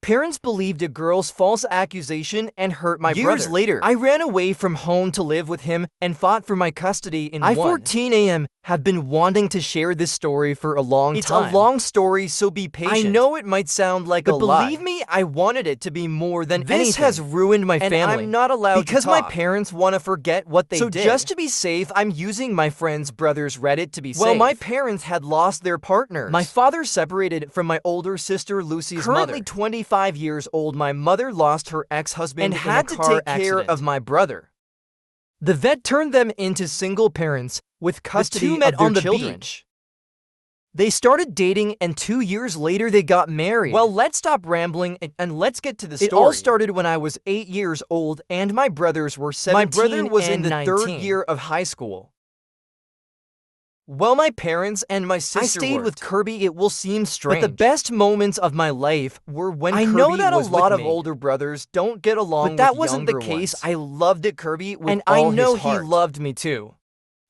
Parents believed a girl's false accusation and hurt my brother. Years later, I ran away from home to live with him and fought for my custody in I, 14 a.m. have been wanting to share this story for a long time. It's a long story, so be patient. I know it might sound like but a lie. believe me, I wanted it to be more than This anything. has ruined my and family. I'm not allowed because to talk. my parents want to forget what they so did. just to be safe, I'm using my friend's brother's Reddit to be safe. Well, my parents had lost their partners. My father separated from my older sister Lucy's Currently mother. 25 years old, my mother lost her ex-husband and had to take care of my brother. The vet turned them into single parents with custody the two met of their on the children. beach. They started dating, and 2 years later they got married. Well, let's stop rambling and let's get to the story. It all started when I was 8 years old and my brothers were 17 My brother was in and the 19. third year of high school. Well, my parents and my sister I stayed worked. with Kirby. It will seem strange, But the best moments of my life were when I Kirby know that a was lot with of me. older brothers don't get along But that with wasn't the younger case. ones. I loved it, Kirby, with and all I know his he heart. loved me too.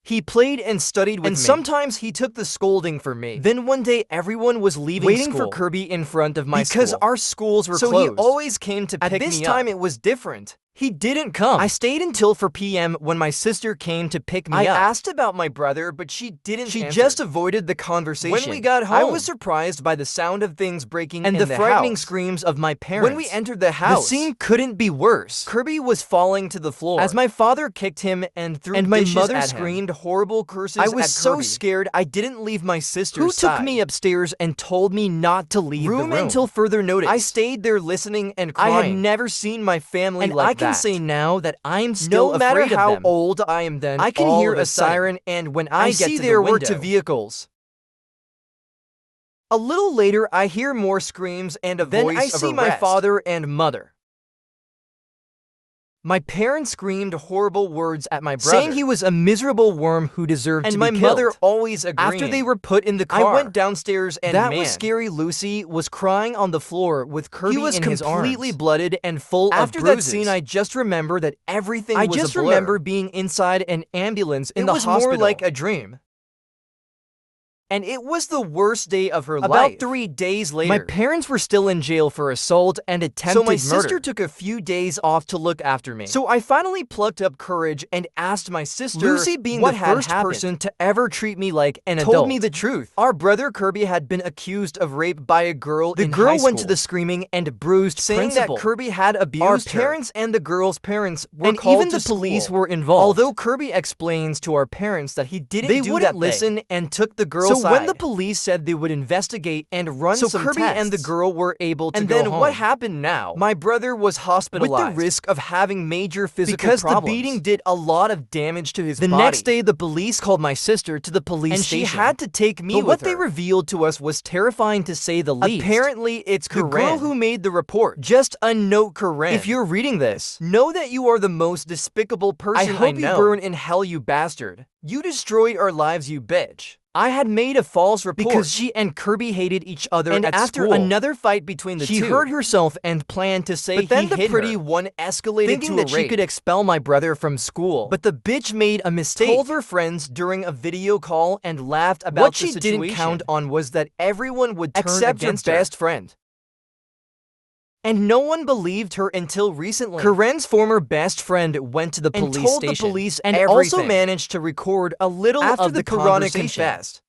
He played and studied with and me. sometimes he took the scolding for me. Then one day everyone was leaving waiting school for Kirby in front of my because school. our schools were so closed. he always came to At pick this me time up. it was different. He didn't come. I stayed until 4 p.m. when my sister came to pick me I up. asked about my brother, but she didn't She answer. just avoided the conversation. When we got home, I I was was surprised by the sound of things breaking and in the frightening house. screams of my parents. When we entered the house, the scene couldn't be worse. Kirby was falling to the floor As my father kicked him and threw and my dishes mother at him. screamed horrible curses I at was so Kirby. scared I didn't leave my sister's Who side. took me upstairs and told me not to leave room the room until further notice. I stayed there listening and I crying. had never seen my family and like I can that. say now that I'm No still matter afraid of how them. old I am then, I can all hear of a sudden, siren, and when I I see get to there the were window, two vehicles. A little later, I hear more screams and a Then voice I of see my arrest. father and mother. My parents screamed horrible words at my brother, saying he was a miserable worm who deserved and to my be mother killed. Always agreeing. After they were put in the car, I went downstairs and that man, was scary. Lucy was crying on the floor with Kirby he was in his arms. completely blooded and full After of that bruises. scene, I just remember that everything I was just a blur. remember being inside an ambulance in It the was hospital. more like a dream. And it was the worst day of her About life. 3 days later, My parents were still in jail for assault and attempted so my murder. sister took a few days off to look after me. So I finally plucked up courage and asked my sister, Lucy, being what the had first happened, person to ever treat me like an told adult, me the truth. Our brother Kirby had been accused of rape by a girl The in girl high went to school, the screaming and bruised saying principal. that Kirby had abused Our her. parents and the girl's parents were And called even to the police school. were involved. Although Kirby explains to our parents that he didn't They do wouldn't that listen thing. and took the girl's So when side. the police said they would investigate and run So some Kirby tests, and the girl were able to and go then home. what happened now? My brother was With hospitalized the risk of having major physical because problems. the beating did a lot of damage to his The body. next day, the police called my sister to the police and station. she had to take me But with what her. they revealed to us was terrifying to say the least. Apparently, it's the Karen. girl who made the report. Just a note, Karen. If you're reading this, know that you are the most despicable person I hope know. you burn in hell, you bastard. You destroyed our lives, you bitch. I had made a false report Because she and Kirby hated each other and at after school. another fight between the she two, hurt herself and planned to say but then he the hit pretty her, one escalated thinking to that a she rape. could expel my brother from school. But the bitch made a mistake. told her friends during a video call and laughed about What the she situation. didn't count on was that everyone would turn except her against her. best friend. And no one believed her until recently. Karen's former best friend went to the and police told the station police and everything. also managed to record a little After of the Karana conversation. confessed.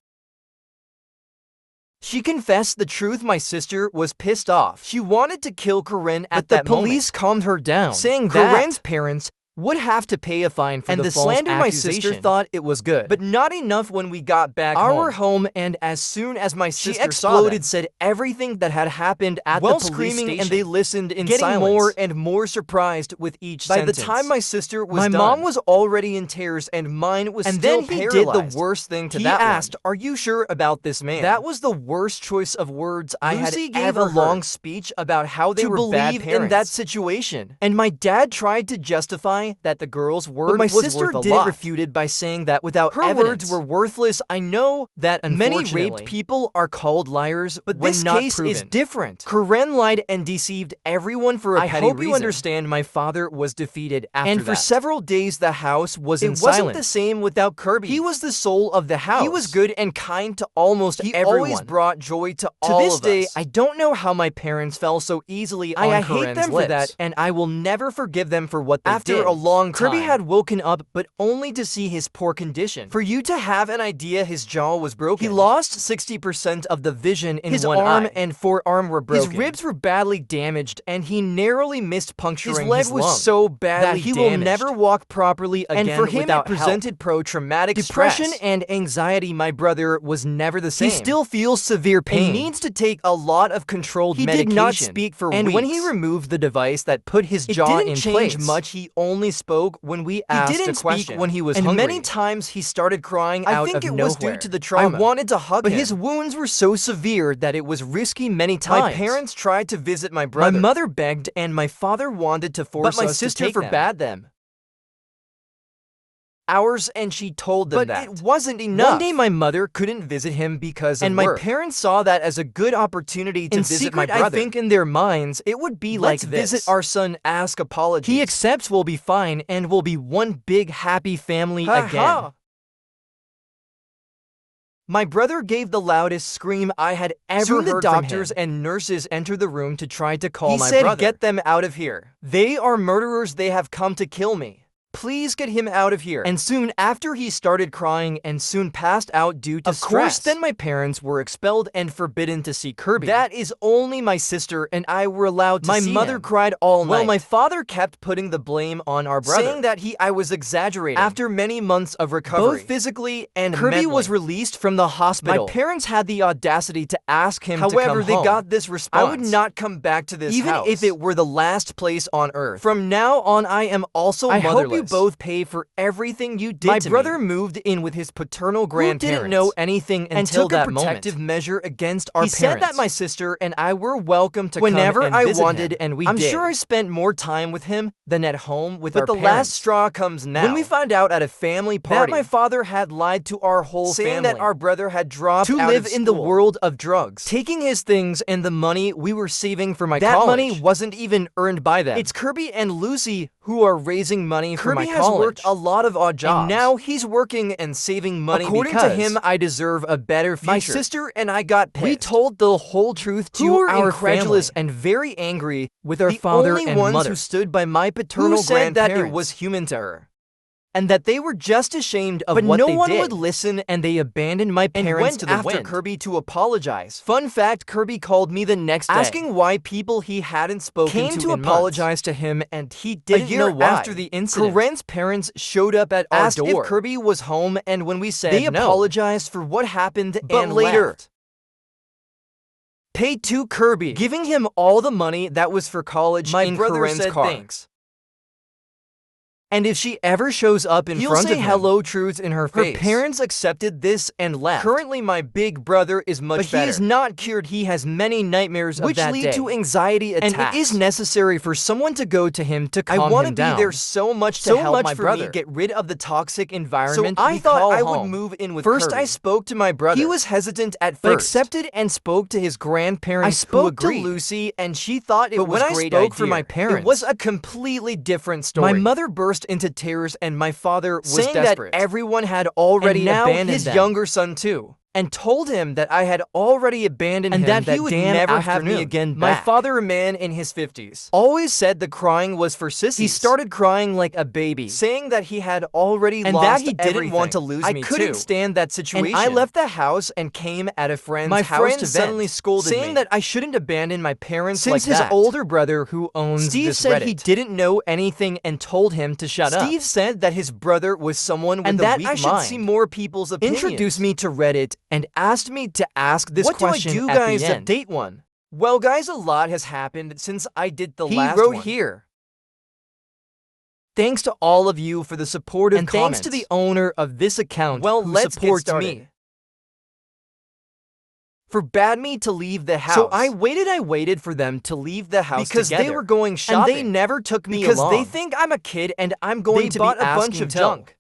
She confessed the truth. My sister was pissed off. She wanted to kill Karen at But the that moment, police calmed her down, saying that Karen's parents would have to pay a fine for and the the false slander. My accusation. sister thought it was good, but not enough when we got back our home. And as soon as my She sister exploded, said everything that had happened at while the police screaming, station, and they listened in getting silence. more and more surprised with each By sentence. the time my sister was my done, mom was already in tears and mine was and still then he paralyzed. did the worst thing to He that asked, one. "Are you sure about this man?" That was the worst choice of words I had Lucy gave ever a long heard. speech about how they to were believe bad in parents. that situation. And my dad tried to justify lie that the girl's word but my was sister worth a didn't lot. refute it by saying that without Her evidence. words were worthless. I know that many Unfortunately, raped people are called liars, but when this not case proven. is different. Karen lied and deceived everyone for a I petty hope reason. you understand my father was defeated after And that. for several days the house was in It wasn't silence. the same without Kirby. He was the soul of the house. He was good and kind to almost He everyone. always brought joy to all To this of day, us. I don't know how my parents fell so easily on I Karen's hate them lips. for that, and I will never forgive them for what they After did. a long Kirby time, had woken up, but only to see his poor condition. For you to have an idea, his jaw was broken. He lost 60% of the vision in his one arm eye. and forearm were broken. His ribs were badly damaged, and he narrowly missed puncturing His leg was lung so badly that he will damaged. never walk properly again. And for him, without it presented pro-traumatic depression stress. And anxiety. My brother was never the same. He still feels severe pain and needs to take a lot of controlled He medication. did not speak for and when weeks. he removed the device that put his It jaw didn't in change place much. he only spoke when we asked didn't a speak question. when he was and hungry. many times he started crying I out think of it nowhere. was due to the trauma. I wanted to hug But him, his wounds were so severe that it was risky many My times. My parents tried to visit my brother. My mother begged, and my father wanted to force But my us sister to take forbade them. Hours, and she told them But that it wasn't enough. One day my mother couldn't visit him because of and my work. parents saw that as a good opportunity to In visit secret, my brother. I think in their minds it would be Let's like this. visit our son, ask apologies. He accepts, we'll be fine, and we'll be one big happy family again. My brother gave the loudest scream I had ever Soon heard the doctors from him. And nurses entered the room to try to call He my said, brother. "Get them out of here. They are murderers. They have come to kill me. Please get him out of here." And soon after he started crying and soon passed out due to stress. Of course, then my parents were expelled and forbidden to see Kirby. That is only my sister and I were allowed to see him. My mother cried all night. Well, my father kept putting the blame on our brother, saying that I was exaggerating. After many months of recovery, both physically and Kirby mentally, was released from the hospital. My parents had the audacity to ask him to come home. However, they got this response: "I would not come back to this house, even if it were the last place on earth. From now on, I am also I motherless. hope you both pay for everything you did to me." My brother moved in with his paternal grandparents, who didn't know anything until that moment, and took a protective measure against our parents. He said that my sister and I were welcome to whenever come and I visit wanted, him. and we I'm did. sure I spent more time with him than at home with our the parents. last straw comes now. When we found out at a family party that my father had lied to our whole saying family, that our brother had dropped to out live of in the school, world of drugs, taking his things and the money we were saving for my That college. money wasn't even earned by them. It's Kirby and Lucy who are raising money for my college. Kirby has worked a lot of odd jobs, and now he's working and saving money. According to him, I deserve a better future. My sister and I got pissed. We told the whole truth to our incredulous family. and very angry with our The father only and ones mother, who stood by my paternal who said that it grandparents, was human to her, and that they were just ashamed of But what no they one did. would listen, and they abandoned my and parents went to the after wind. Kirby to apologize. Fun fact, Kirby called me the next day, asking why people he hadn't spoken Came to in apologize months. To him, and he didn't year know why. after the incident, Karen's parents showed up at our asked door. if Kirby was home, and when we said They no, apologized for what happened, but and later left. Paid to Kirby, giving him all the money that was for college. My in brother Karen's said car. thanks. And if she ever shows up in front of him, hello truths in her face. Her parents accepted this and left. Currently, my big brother is much better. But he is not cured. He has many nightmares which lead to anxiety attacks. And it is necessary for someone to go to him to calm him down. I want to be there so much to help my brother get rid of the toxic environment. So I thought I would move in with First, Kirby. I spoke to my brother. He was hesitant at first, but accepted and spoke to his grandparents. I spoke to Lucy, and she thought it was a great idea. When I spoke for my parents, it was a completely different story. My mother burst into tears, and my father was saying desperate. That everyone had already abandoned his younger son too, and told him that I had already abandoned him, and that he would never have me again back. My father, a man in his 50s, always said the crying was for sissies. He started crying like a baby, saying that he had already lost that he didn't want to lose me. I couldn't stand that situation, and I left the house and came at a friend's house. My friend suddenly scolded me, saying that I shouldn't abandon my parents since his older brother, who owns Steve, said Reddit, he didn't know anything and told him to shut up. Steve said that his brother was someone with a weak mind, and that I should see more people's opinions. Introduced me to Reddit and asked me to ask this question at the end. What do I do, guys, to date one? Well, guys, a lot has happened since I did the last one. He wrote here: thanks to all of you for the supportive comments. And thanks to the owner of this account who supports me. forbade me to leave the house. So I waited for them to leave the house because together. they were going shopping. And they never took me because along. they think I'm a kid and I'm going to bought be a bunch of junk.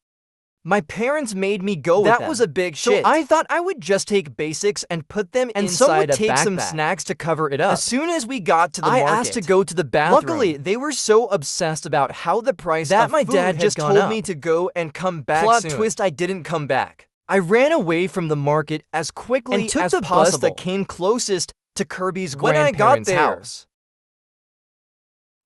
My parents made me go with them. That was a big shit. So I thought I would just take basics and put them and inside some would a take backpack. some snacks to cover it up. As soon as we got to the market, I asked to go to the bathroom. Luckily, they were so obsessed about how the price that of my food dad had just gone told up. me to go and come back Plot soon. twist, I didn't come back. I ran away from the market as quickly and took as the possible. bus that came closest to Kirby's When I grandparents' got there, house.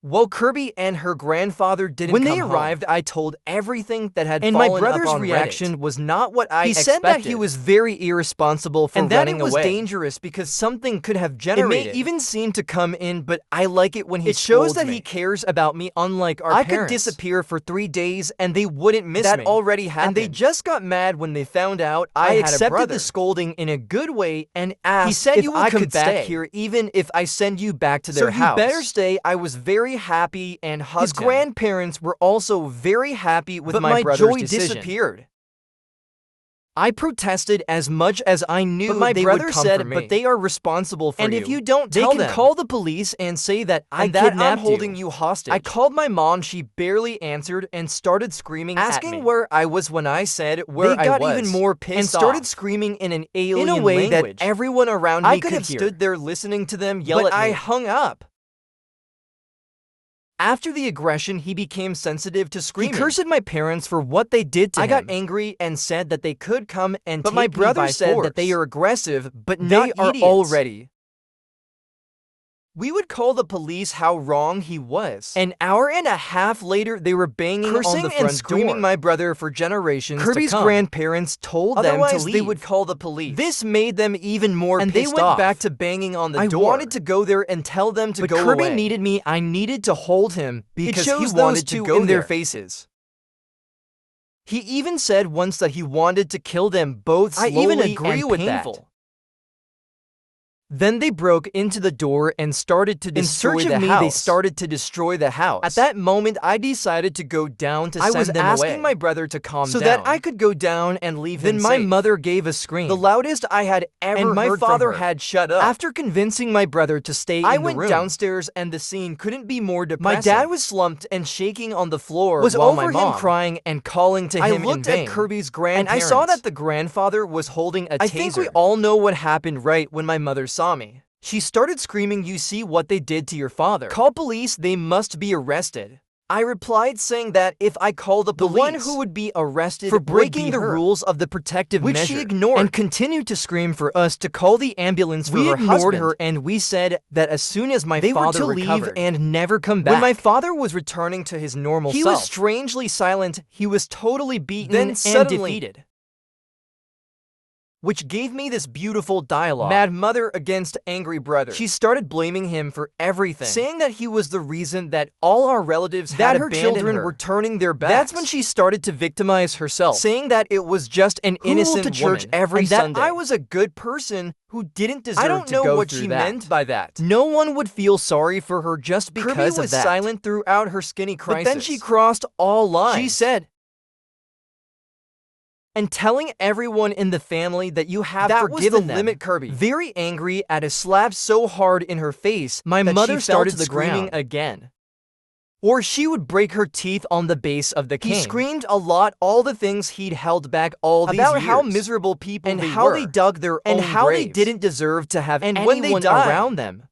Well, Kirby and her grandfather didn't When come they home. arrived, I told everything that had And fallen my brother's up on reaction Reddit. was not what I He expected. said that he was very irresponsible for and that running it was away. dangerous because something could have It generated. may even seem to come in, but I like it when he It shows scolds that me. he cares about me, unlike our I parents. could disappear for 3 days and they wouldn't miss That me. already happened. And they just got mad when they found out I had a accepted brother. the scolding in a good way and He asked said if you will I come could back stay here even if I send you back to their so house. you better stay. I was very happy and hugged His him. grandparents were also very happy with But my my brother's joy decision. disappeared. I protested as much as I knew But my they brother would come said, for me. "But they are responsible for and you. if you don't They tell can them, call the police and say that I and that I'm kidnapped holding you hostage." I called my mom. She barely answered and started screaming Asking at me. where I was when I said where They got I was. even more pissed and started off. screaming in an alien in a way language. that everyone around me I could have hear. stood there listening to them yell But at me. I hung up. After the aggression, he became sensitive to screaming. He cursed my parents for what they did to I him. got angry and said that they could come and But take my me brother by said force. that they are aggressive, but They not are idiots. already. We would call the police how wrong he was. An hour and a half later, they were banging Cursing on the front and screaming door. my brother for generations Kirby's to come. grandparents told them to Otherwise, leave. they would call the police. This made them even more and they pissed went off. back to banging on the I door. wanted to go there and tell them to but go Kirby away. needed me. I needed to hold him because it shows he those wanted two to go in their there. faces. He even said once that he wanted to kill them both I slowly even agree and with painful. that. Then they broke into the door and started to In destroy search the of me, house. they started to destroy the house. At that moment, I decided to go down to I send was them asking away my brother to calm so down. that I could go down and leave Then him my safe. mother gave a scream. The loudest I had ever and my heard father from her. had shut up. After convincing my brother to stay I in the went room downstairs and the scene couldn't be more my depressing. dad was slumped and shaking on the floor was while over my him mom crying and calling to I him looked in vain. at Kirby's and grandparents. I saw that the grandfather was holding a taser. I think we all know what happened right when my mother saw me. She started screaming, "You see what they did to your father. Call police, they must be arrested." I replied saying that if I called the police, one who would be arrested for would breaking be the her, rules of the protective which measure, she ignored and continued to scream for us to call the ambulance for We her ignored husband. her and we said that as soon as my They were father to recovered leave and never come back. when my father was returning to his normal He self, was strangely silent. he was totally beaten Then and suddenly, defeated, which gave me this beautiful dialogue. Mad mother against angry brother. She started blaming him for everything, saying that he was the reason that all our relatives that had her abandoned children her. were turning their backs. That's when she started to victimize herself, saying that it was just an who will innocent to church woman, every and that Sunday. I was a good person who didn't deserve I don't to know go what through she that. meant by that. No one would feel sorry for her just because Kirby of was that. silent throughout her skinny crisis. But then she crossed all lines. She said, and telling everyone in the family that you have that was forgiven the them. limit, Kirby. Very angry at a slap so hard in her face, my that mother she fell to started the screaming ground. again. Or she would break her teeth on the base of the cane. He screamed a lot all the things he'd held back all these about years. how miserable people and they how were, they dug their and own how they graves. didn't deserve to have And anyone when they died, around them.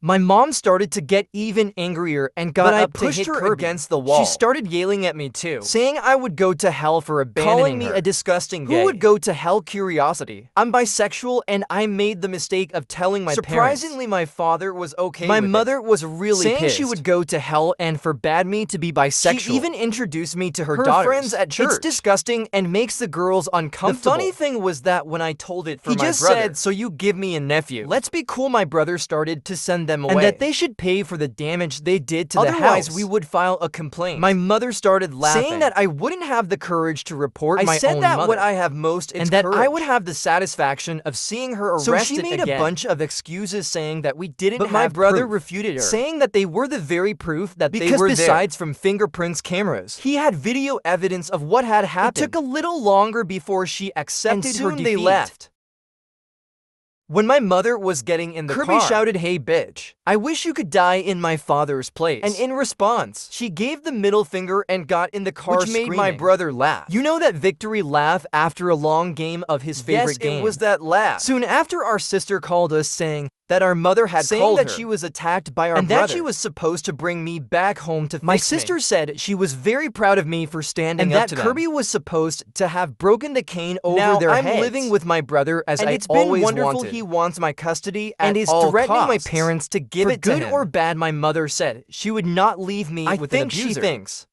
My mom started to get even angrier and got But I up to pushed hit her Kirby. against the wall. She started yelling at me too, saying I would go to hell for abandoning calling me her. a disgusting Who gay. would go to hell? Curiosity. I'm bisexual and I made the mistake of telling my Surprisingly, parents. my father was okay My with mother it, was really saying pissed. she would go to hell and forbade me to be bisexual. She even introduced me to her daughters. friends at church. It's disgusting and makes the girls uncomfortable. The funny thing was that when I told it for He my just brother, said, "So you give me a nephew. let's be cool, my brother started to send them away. And that they should pay for the damage they did to Otherwise, the house. we would file a complaint." My mother started laughing, saying that I wouldn't have the courage to report I my said own that mother. what I have most is and that I courage. would have the satisfaction of seeing her arrested So she made again. a bunch of excuses saying that we didn't But have my brother proof, refuted her, saying that they were the very proof that they because were besides there. From fingerprints cameras, he had video evidence of what had happened. It took a little longer before she accepted and her soon defeat. they left. When my mother was getting in the car, Kirby shouted, "Hey bitch, I wish you could die in my father's place." And in response, she gave the middle finger and got in the car, which made my brother laugh. You know that victory laugh after a long game of his favorite game? Yes, it was that laugh. Soon after, our sister called us saying that our mother had called that she was attacked by our brother, and that she was supposed to bring me back home to fix me. My sister said she was very proud of me for standing up to them, and that Kirby was supposed to have broken the cane over their heads. Now I'm living with my brother as I always wanted. He wants my custody and is threatening my parents to give it to him. For good or bad, my mother said she would not leave me with an abuser. I think she thinks.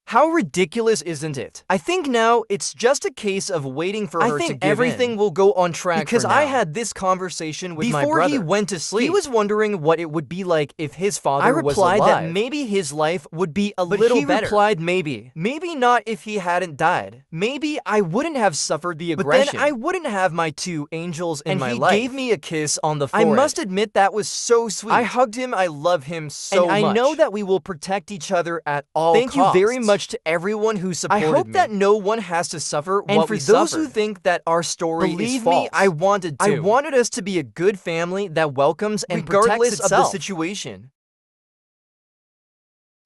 How ridiculous, isn't it? I think now it's just a case of waiting for her to give in. I think everything will go on track because I had this conversation with my brother. Before he went to sleep, he was wondering what it would be like if his father was alive. I replied that maybe his life would be a little better. But he replied maybe. Maybe not if he hadn't died. Maybe I wouldn't have suffered the aggression. But then I wouldn't have my two angels in my life. And he gave me a kiss on the forehead. I must admit that was so sweet. I hugged him. I love him so much. And I know that we will protect each other at all costs. Thank you very much to everyone who supported me. I hope that no one has to suffer what we suffered. And for those who think that our story is false, believe me, I wanted to. I wanted us to be a good family that welcomes and protects itself. Regardless of the situation.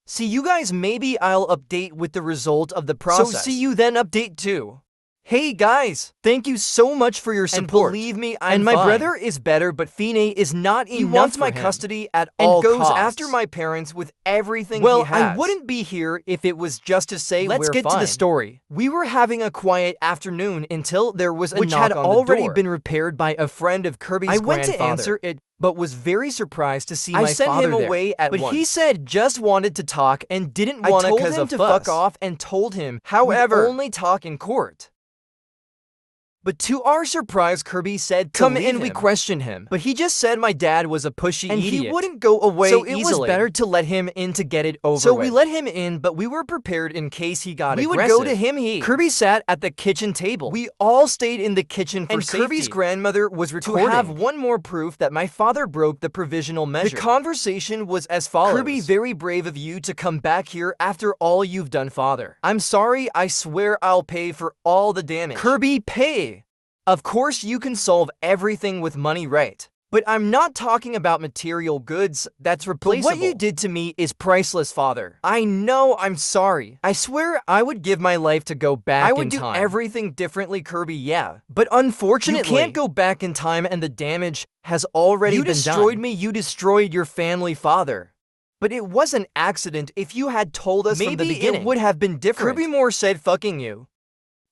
See you guys, maybe I'll update with the result of the process. So see you then, update 2. Hey guys, thank you so much for your support. And believe me, I'm fine. My brother is better, but Fine is not enough for him. He wants my custody at all costs. And goes after my parents with everything he has. Well, I wouldn't be here if it was just to say we're fine. Let's get to the story. We were having a quiet afternoon until there was a knock on the door. Which had already been repaired by a friend of Kirby's grandfather. I went to answer it, but was very surprised to see my father there. I sent him away at once. But he said just wanted to talk and didn't want to because of fuss. I told him to fuck off and told him, however, only talk in court. But to our surprise, Kirby said come in, we questioned him. But he just said my dad was a pushy idiot. And he wouldn't go away easily. So it was better to let him in to get it over with. So we let him in, but we were prepared in case he got aggressive. We would go to him. Kirby sat at the kitchen table. We all stayed in the kitchen for safety. And Kirby's grandmother was recording. To have one more proof that my father broke the provisional measure. The conversation was as follows. Kirby, very brave of you to come back here after all you've done, father. I'm sorry, I swear I'll pay for all the damage. Kirby, pay. Of course you can solve everything with money, right? But I'm not talking about material goods, that's replaceable. But what you did to me is priceless, father. I know, I'm sorry. I swear I would give my life to go back in time. I would do everything differently, Kirby, yeah. But unfortunately, you can't go back in time and the damage has already been done. You destroyed me, you destroyed your family, father. But it was an accident. If you had told us from the beginning, it would have been different. Kirby Moore said fucking you.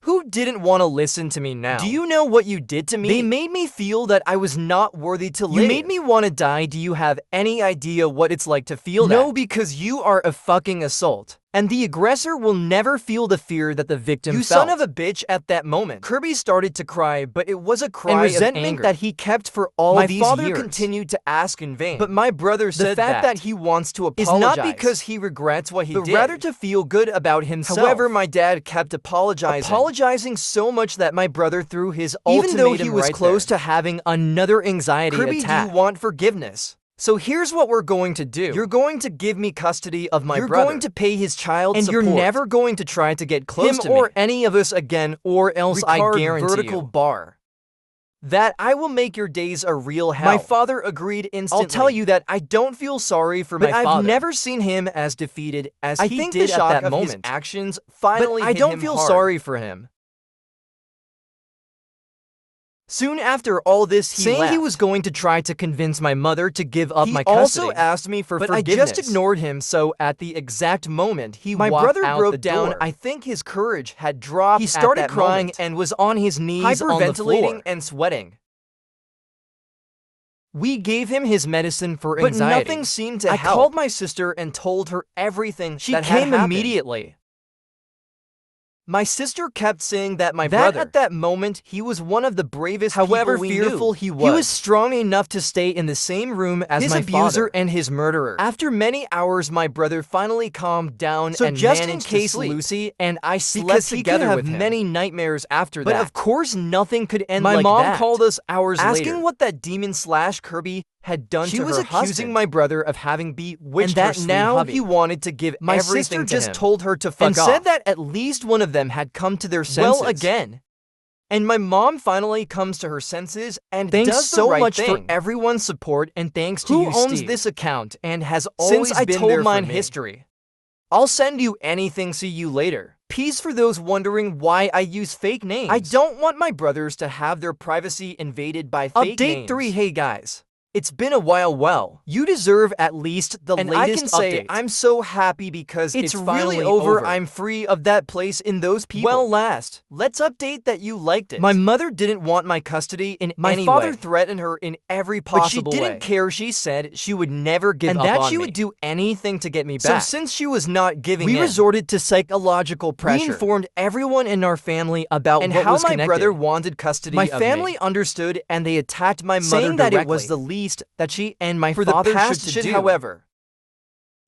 Who didn't want to listen to me now? Do you know what you did to me? They made me feel that I was not worthy to live. You made me want to die. Do you have any idea what it's like to feel that? No, because you are a fucking assault. And the aggressor will never feel the fear that the victim felt. You son of a bitch. At that moment, Kirby started to cry, but it was a cry and resentment of anger that he kept for all these years. My father continued to ask in vain. But my brother said the fact that he wants to apologize is not because he regrets what he did, but rather to feel good about himself. However, my dad kept apologizing so much that my brother threw his ultimatum. Even though he was close to having another anxiety attack. Do you want forgiveness? So here's what we're going to do. You're going to give me custody of my brother. You're going to pay his child support. And you're never going to try to get close to me. Him or any of us again, or else I guarantee vertical bar. That I will make your days a real hell. My father agreed instantly. I'll tell you that I don't feel sorry for my father. But I've never seen him as defeated as he did at that moment. His actions finally hit him hard. But I don't feel sorry for him. Soon after all this, he left. He was going to try to convince my mother to give up my custody. He also asked me for forgiveness. But I just ignored him, so at the exact moment he walked out the door. My brother broke down. I think his courage had dropped. He started crying and was on his knees on the floor, hyperventilating and sweating. We gave him his medicine for anxiety, but nothing seemed to help. I called my sister and told her everything that had happened. She came immediately. My sister kept saying that my brother, at that moment, he was one of the bravest people we knew. However fearful he was strong enough to stay in the same room as my abuser and his murderer. After many hours, my brother finally calmed down and just managed to sleep. Lucy and I slept together with him. Many nightmares after that. But of course, nothing could end like that. My mom called us hours later, asking what that demon / Kirby had done to her husband. She was accusing my brother of having bewitched her sweet now hubby. He wanted to give my everything sister to just him. Told her to fuck and off. And said that at least one of them had come to their senses. Well, again, And my mom finally comes to her senses and does so much for everyone's support, and thanks to you, Steve, who owns this account and has always been there for me. History. I'll send you anything. See you later. Peace. For those wondering why I use fake names, I don't want my brothers to have their privacy invaded by fake names. Update 3. Hey guys. It's been a while. Well, you deserve at least the latest update. I can say I'm so happy because it's really over. I'm free of that place in those people. Well, let's update that you liked it. My mother didn't want my custody in any way. My father threatened her in every possible way. But she didn't care. She said she would never give up on me. And that she would do anything to get me back. So since she was not giving in, we resorted to psychological pressure. We informed everyone in our family about what was connected. My brother wanted custody of me. My family understood, and they attacked my mother saying that it was the least that she and my father should do. However,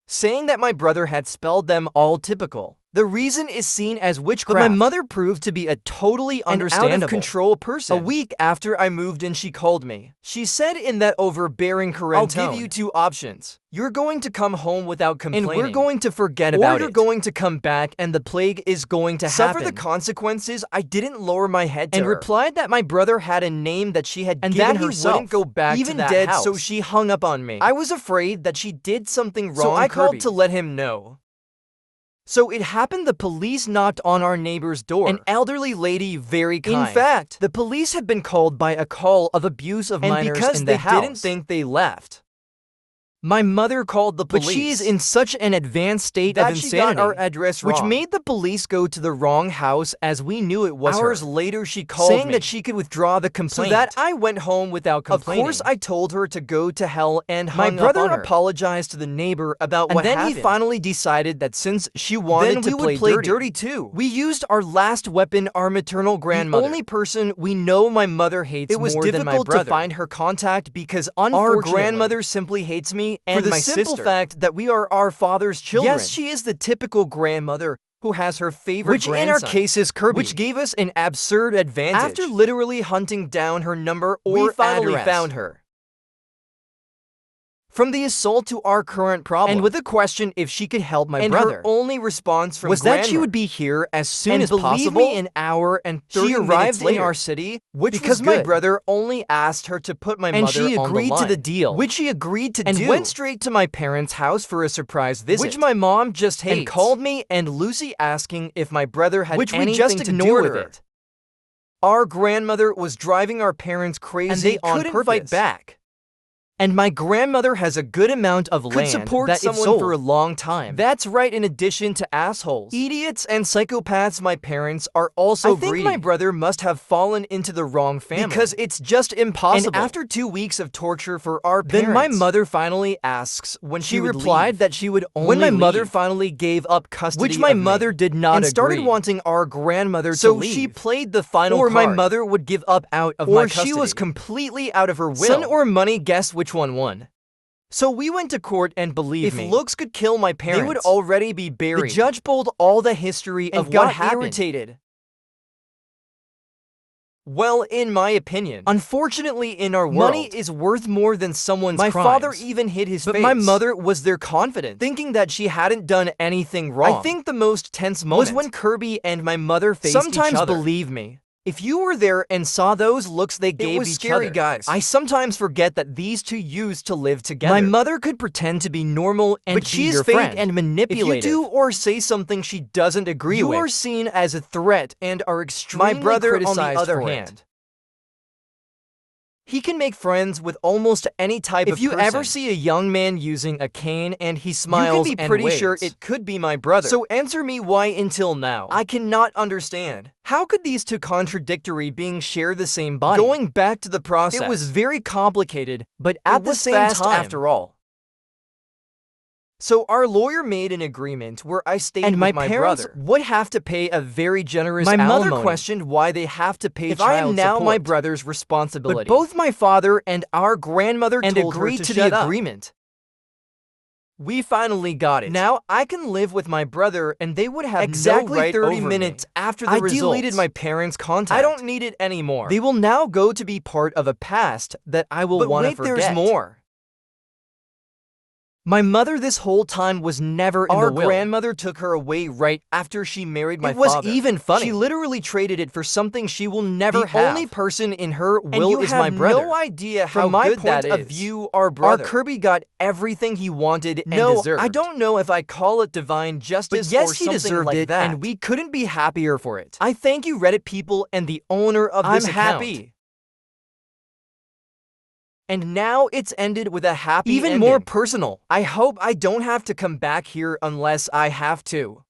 saying that my brother had spelled them all typical. The reason is seen as witchcraft. But my mother proved to be a totally understandable, out-of-control person. A week after I moved in, she called me. She said in that overbearing Karen tone, I'll give you 2 options. You're going to come home without complaining, and we're going to forget about it. Or you're going to come back, and the plague is going to happen. Suffer the consequences. I didn't lower my head to her, and replied that my brother had a name that she had given herself, and that he wouldn't go back even to that dead house. So she hung up on me. I was afraid that she did something wrong, so I called to let him know. So it happened. The police knocked on our neighbor's door. An elderly lady, very kind. In fact, the police had been called by a call of abuse of minors in the house. Because they didn't think they left. My mother called the police, but she is in such an advanced state of insanity, she got our address wrong, which made the police go to the wrong house, as we knew it was Hours later, she called saying me, that she could withdraw the complaint. So that I went home without complaining. Of course, I told her to go to hell and hung up on her. My brother apologized to the neighbor about what happened. And then he finally decided that since she wanted to play dirty too. We used our last weapon, our maternal grandmother. The only person we know my mother hates more than my brother. It was difficult to find her contact because our grandmother simply hates me and my sister. For the simple fact that we are our father's children. Yes, she is the typical grandmother who has her favorite grandson, which in our case is Kirby, which gave us an absurd advantage. After literally hunting down her number or we finally found her. From the assault to our current problem, and with the question if she could help my brother, her only response from was that she would be here as soon as possible. Me, an hour and 30 she arrived in our city, which because was my brother only asked her to put my mother on the line. And she agreed to the deal, which she agreed to do, and went straight to my parents' house for a surprise visit, which my mom just hates, and called me and Lucy asking if my brother had anything to do with it. Our grandmother was driving our parents crazy, and they couldn't fight back. And my grandmother has a good amount of land support that someone sold for a long time. That's right, in addition to assholes, idiots, and psychopaths, my parents are also greedy. I think my brother must have fallen into the wrong family, because it's just impossible. And after 2 weeks of torture for our parents, then my mother finally asks when she replied that she would only when my mother finally gave up custody, which my mother did not and started wanting our grandmother to leave. So she played the final card. Or my mother would give up out of my custody. Or she was completely out of her will. Son or money, guess which one won. So we went to court, and believe me, if looks could kill my parents, they would already be buried. The judge pulled all the history of what happened. Irritated. Well, in my opinion, unfortunately in our world, money is worth more than someone's crimes. My father even hid his face. But my mother was there confident, thinking that she hadn't done anything wrong. I think the most tense moment was when Kirby and my mother faced each other. Sometimes, believe me, if you were there and saw those looks they gave each other, it was scary, guys. I sometimes forget that these two used to live together. My mother could pretend to be normal and but she is fake and manipulative. If you do or say something she doesn't agree with, you are seen as a threat and are extremely criticized. On the other hand, he can make friends with almost any type of person. If you ever see a young man using a cane and he smiles, you can be pretty sure it could be my brother. So answer me why until now. I cannot understand. How could these two contradictory beings share the same body? Going back to the process, it was very complicated, but at the same time, after all. So our lawyer made an agreement where I stayed with my parents brother. Would have to pay a very generous alimony. My mother questioned why they have to pay child support. If I am now my brother's responsibility. But both my father and our grandmother told agreed her to the agreement. We finally got it. Now I can live with my brother, and they would have exactly no right 30 minutes after the results. I deleted my parents' contact. I don't need it anymore. They will now go to be part of a past that I will want to forget. But wait, there's more. My mother this whole time was never in the will. Our grandmother took her away right after she married my father. It was even funny. She literally traded it for something she will never have. The only person in her will is my brother. And you have no idea how From my good that point is. of view, our brother. Our Kirby got everything he wanted and deserved. I don't know if I call it divine justice but yes, or he something deserved like it, that. and we couldn't be happier for it. I thank you, Reddit people and the owner of this account. I'm happy. And now it's ended with a happy ending. Even more personal. I hope I don't have to come back here unless I have to.